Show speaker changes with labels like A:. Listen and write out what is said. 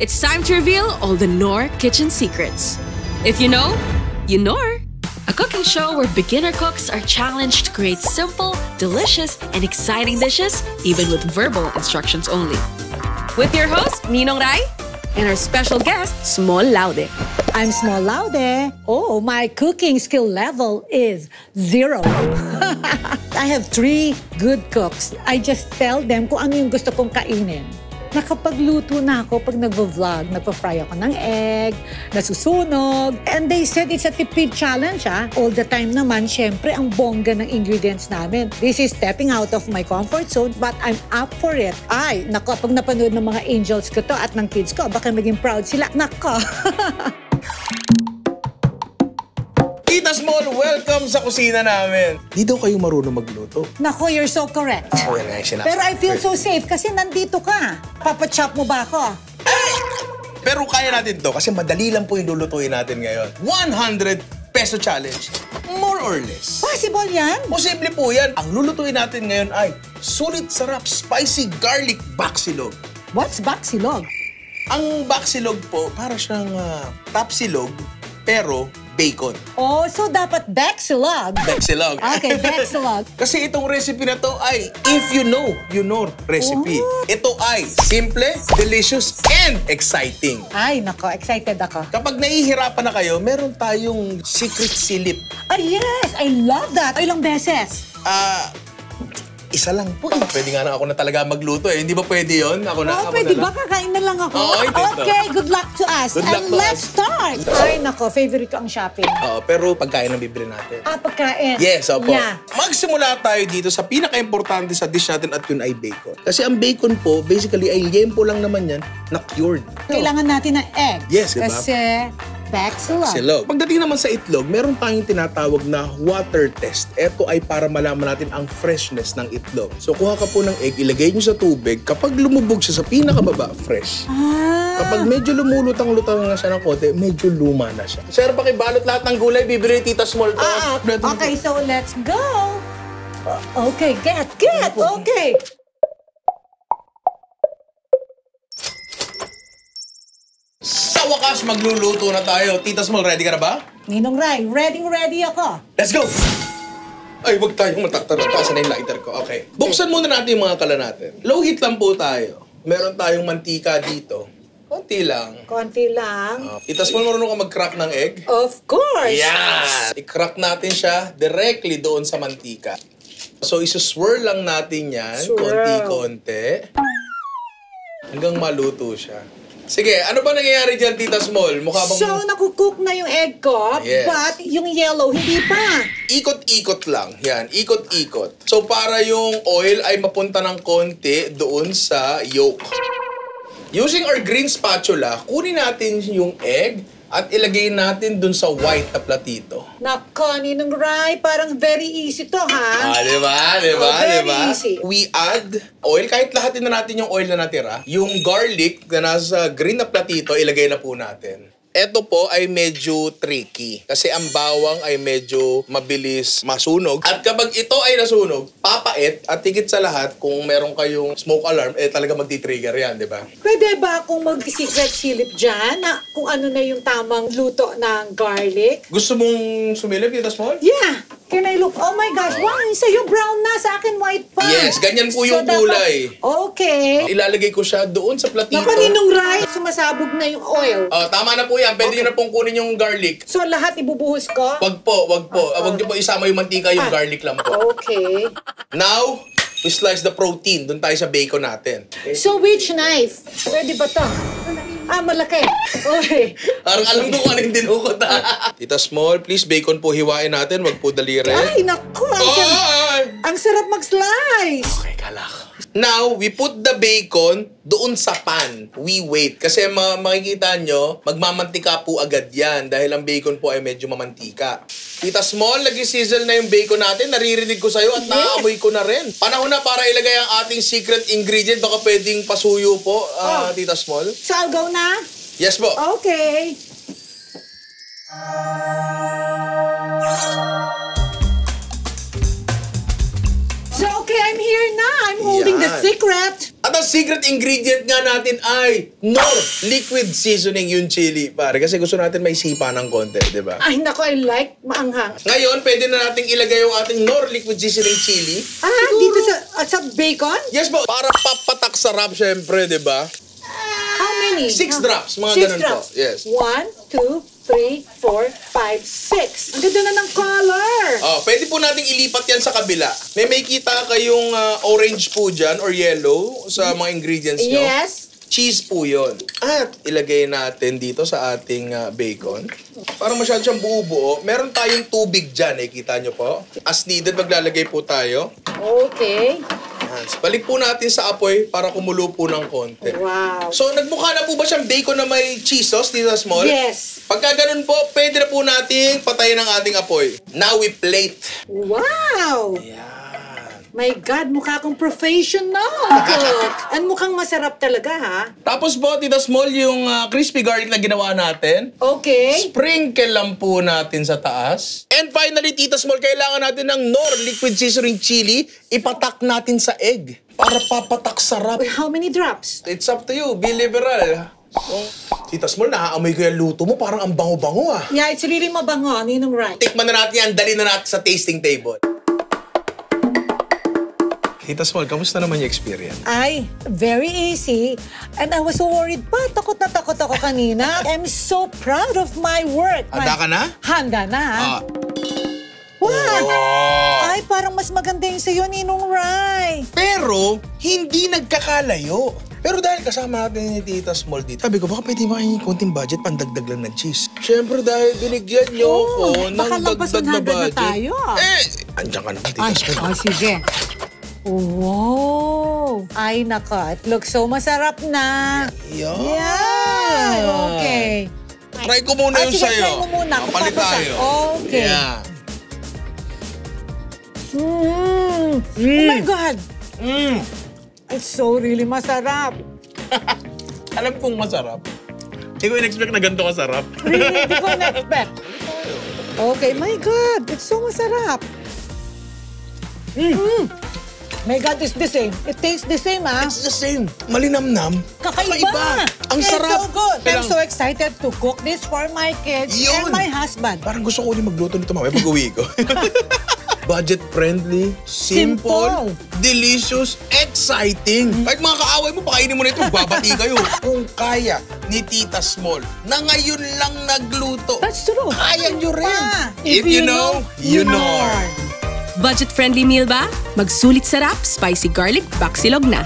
A: It's time to reveal all the Knorr kitchen secrets. If you know, you Knorr. A cooking show where beginner cooks are challenged to create simple, delicious, and exciting dishes, even with verbal instructions only. With your host, Ninong Rai, and our special guest, Small Laude.
B: I'm Small Laude. Oh, my cooking skill level is 0. I have 3 good cooks. I just tell them kung ano yung gusto kong kainin. Nakapagluto na ako pag nagvo-vlog. Nagpa-fry ako ng egg, nasusunog. And they said it's a tipid challenge, All the time naman, syempre, ang bongga ng ingredients namin. This is stepping out of my comfort zone, but I'm up for it. Ay, nako, pag napanood ng mga angels ko to at ng kids ko, baka maging proud sila. Nako!
C: Tita Small, welcome sa kusina namin. Di daw kayo marunong magluto.
B: Nako, you're so correct.
C: Ako yan nga yung sinasabi.
B: Pero I feel so safe kasi nandito ka. Papachop mo ba ako?
C: Pero kaya natin to kasi madali lang po yung lulutuin natin ngayon. 100 peso challenge. More or less.
B: Possible yan?
C: Posible po yan. Ang lulutuin natin ngayon ay sulit sarap spicy garlic baksilog.
B: What's baksilog?
C: Ang baksilog po, para siyang tapsilog, pero bacon.
B: Oh, so dapat baksilog.
C: Baksilog.
B: Okay, baksilog.
C: Kasi itong recipe na to ay, if you know recipe.
B: Oh.
C: Ito ay simple, delicious, and exciting.
B: Ay, nako, excited ako.
C: Kapag nahihirapan na kayo, meron tayong secret silip.
B: Ay, yes! I love that! Ilang beses?
C: Isa lang po. Pwede nga na ako na talaga magluto eh. Hindi ba pwede yun? Ako na,
B: Oh,
C: ako
B: pwede
C: na
B: ba? Kakain na lang ako.
C: Oo, ito.
B: Okay, good luck to us.
C: Good luck
B: And
C: to
B: let's
C: us.
B: start. Ay, nako, favorite ko ang shopping.
C: Pero pagkain ang bibili natin.
B: Pagkain.
C: Yes, opo.
B: Yeah.
C: Magsimula tayo dito sa pinaka-importante sa dish natin at yun ay bacon. Kasi ang bacon po, basically ay liempo lang naman yan na cured.
B: Kailangan natin ng eggs.
C: Yes, diba?
B: Kasi baksilog.
C: Silog. Pagdating naman sa itlog, meron tayong tinatawag na water test. Ito ay para malaman natin ang freshness ng itlog. So kuha ka po ng egg, ilagay nyo sa tubig. Kapag lumubog siya sa pinakababa, fresh. Kapag medyo lumulutang-lutang na siya ng konti, medyo luma na siya. Sir, pakibalot lahat ng gulay, bibili ni Tita Small to.
B: Okay, so let's go. Okay, get. Okay.
C: Sa wakas, magluluto na tayo. Tita Small, ready ka na ba?
B: Ninong Rai, ready ako.
C: Let's go! Ay, wag tayong mataktaratasan na yung lighter ko. Okay. Buksan muna natin yung mga kala natin. Low heat lang po tayo. Meron tayong mantika dito. Konti lang.
B: Konti lang.
C: Tita Small, marunong ka mag-crack ng egg?
B: Of course.
C: Yan! I-crack natin siya directly doon sa mantika. So, isuswirl lang natin yan.
B: Swirl.
C: Konti-konti. Hanggang maluto siya. Sige, ano ba nangyayari dyan, Tita Small? Mukha bang...
B: So, nakukook na yung egg ko,
C: Yes.
B: but yung yellow, hindi pa.
C: Ikot-ikot lang. Yan, ikot-ikot. So, para yung oil ay mapunta ng konti doon sa yolk. Using our green spatula, kunin natin yung egg at ilagay natin doon sa white na platito.
B: Nako, Ninong Rai, parang very easy to, ha?
C: Diba?
B: Very easy.
C: We add oil. Kahit lahatin na natin yung oil na natira. Yung garlic na nasa green na platito, ilagay na po natin. Ito po ay medyo tricky kasi ang bawang ay medyo mabilis masunog. At kapag ito ay nasunog, papait at higit sa lahat, kung meron kayong smoke alarm, talaga magti-trigger yan, di ba?
B: Pwede ba akong mag-secret silip dyan na kung ano na yung tamang luto ng garlic?
C: Gusto mong sumilip, Tita Small?
B: Yeah! Can I look? Oh my gosh, wow, sa'yo brown na, sa akin white pa.
C: Yes, ganyan po yung
B: dapat-
C: kulay.
B: Okay.
C: Ilalagay ko siya doon sa platito.
B: Naku, Ninong Rai, sumasabog na yung oil.
C: Tama na po yan. Pwede nyo na pong kunin yung garlic.
B: So, lahat ibubuhos ko?
C: Wag po. Wag nyo po isama yung mantika, yung garlic lang po.
B: Okay.
C: Now, we slice the protein. Doon tayo sa bacon natin.
B: So, which knife? Pwede ba to? Malaki. Okay.
C: Parang alam ko kung ano yung dinukot. Tita Small, please, bacon po hiwain natin. Wag po daliri.
B: Ay, naku. Ang sarap mag-slice.
C: Okay, kalak. Now, we put the bacon doon sa pan. We wait. Kasi makikita nyo, magmamantika po agad yan dahil ang bacon po ay medyo mamantika. Tita Small, nag-sizzle na yung bacon natin. Naririnig ko sa'yo at naamoy ko na rin. Panahon na para ilagay ang ating secret ingredient. Baka pwedeng pasuyo po, Tita Small.
B: So, I'll go na?
C: Yes po.
B: Okay. So, okay, I'm here na. I'm holding the
C: Yan.
B: secret.
C: At At ang secret ingredient nga natin ay Knorr liquid seasoning yung chili, pare. Kasi gusto natin may sipa ng konti, di ba?
B: Ay, nako, I like maanghang.
C: Ngayon, pwede na nating ilagay yung ating Knorr liquid seasoning chili.
B: Dito sa bacon?
C: Yes po, para papatak sarap syempre, di ba?
B: How many?
C: 6 drops, mga
B: 6
C: ganun
B: drops.
C: po. Yes.
B: 1, 2, 3, 4, 5, 6. Ang ganda na ng color.
C: Oh, pwede po nating ilipat yan sa kabila. May kita kayong orange po dyan or yellow sa mga ingredients nyo.
B: Yes.
C: Cheese po yun. At ilagay natin dito sa ating bacon. Para masyado siyang buo-buo. Meron tayong tubig dyan, kita nyo po. As needed, maglalagay po tayo.
B: Okay.
C: Balik po natin sa apoy para kumulo po ng konti.
B: Wow.
C: So, nagmukha na po ba siyang bacon na may cheese sauce, Tita Small?
B: Yes.
C: Pagka ganun po, pwede na po nating patayin ang ating apoy. Now we plate.
B: Wow.
C: Ayan.
B: My God, mukha akong professional cook. And mukhang masarap talaga, ha?
C: Tapos po, Tita Small, yung crispy garlic na ginawa natin.
B: Okay.
C: Sprinkle lang po natin sa taas. And finally, Tita Small, kailangan natin ng Knorr liquid seasoning chili. Ipatak natin sa egg para papatak sarap.
B: How many drops?
C: It's up to you. Be liberal. Tita Small, naaamoy ko yung luto mo. Parang ang bango-bango ah.
B: Yeah, it's really mabango, Ninong Rai.
C: Tikman na natin yan. Dali na natin sa tasting table. Tita Small, kamusta naman yung experience?
B: Ay, very easy. And I was so worried pa. Takot na takot ako kanina. I'm so proud of my work.
C: Handa ka na?
B: Handa na. What? Ay, parang mas maganda yung sa'yo, Ninong Rai.
C: Pero, hindi nagkakalayo. Pero dahil kasama natin ni Tita Small dito, sabi ko, baka pwede makingin konting budget, pandagdag lang ng cheese. Siyempre, dahil binigyan niyo ko ng
B: baka lampas
C: dagdag na
B: 100 na
C: budget.
B: tayo.
C: Andiyan ka naman, Tita Small.
B: Sige. Wow! Ay, naka. It looks so masarap na.
C: Yeah.
B: Okay.
C: Try ko muna yung
B: sige,
C: sa'yo.
B: try mo muna.
C: Kapalit tayo.
B: Okay.
C: Yeah.
B: Oh my God! It's so really masarap.
C: Alam kong masarap. Hindi ko in-expect na ganito kasarap.
B: Really, hindi ko na-expect. Okay, my God! It's so masarap. My God, it's the same. It tastes the same, ah.
C: It's the same. Malinamnam.
B: Kakaiba.
C: Ang
B: It's
C: sarap.
B: so good. I'm
C: Kailang-
B: so excited to cook this for my kids
C: Yun.
B: and my husband.
C: Parang gusto ko ulit magluto nito mamaya pag-uwi ko. Budget-friendly, simple, delicious, exciting. Kahit mga kaaway mo, pakainin mo na ito, babati kayo. Kung kaya ni Tita Small na ngayon lang nagluto,
B: That's true.
C: kaya nyo rin.
B: If you know, you know.
A: Budget-friendly meal ba? Magsulit sarap, spicy garlic baksilog na.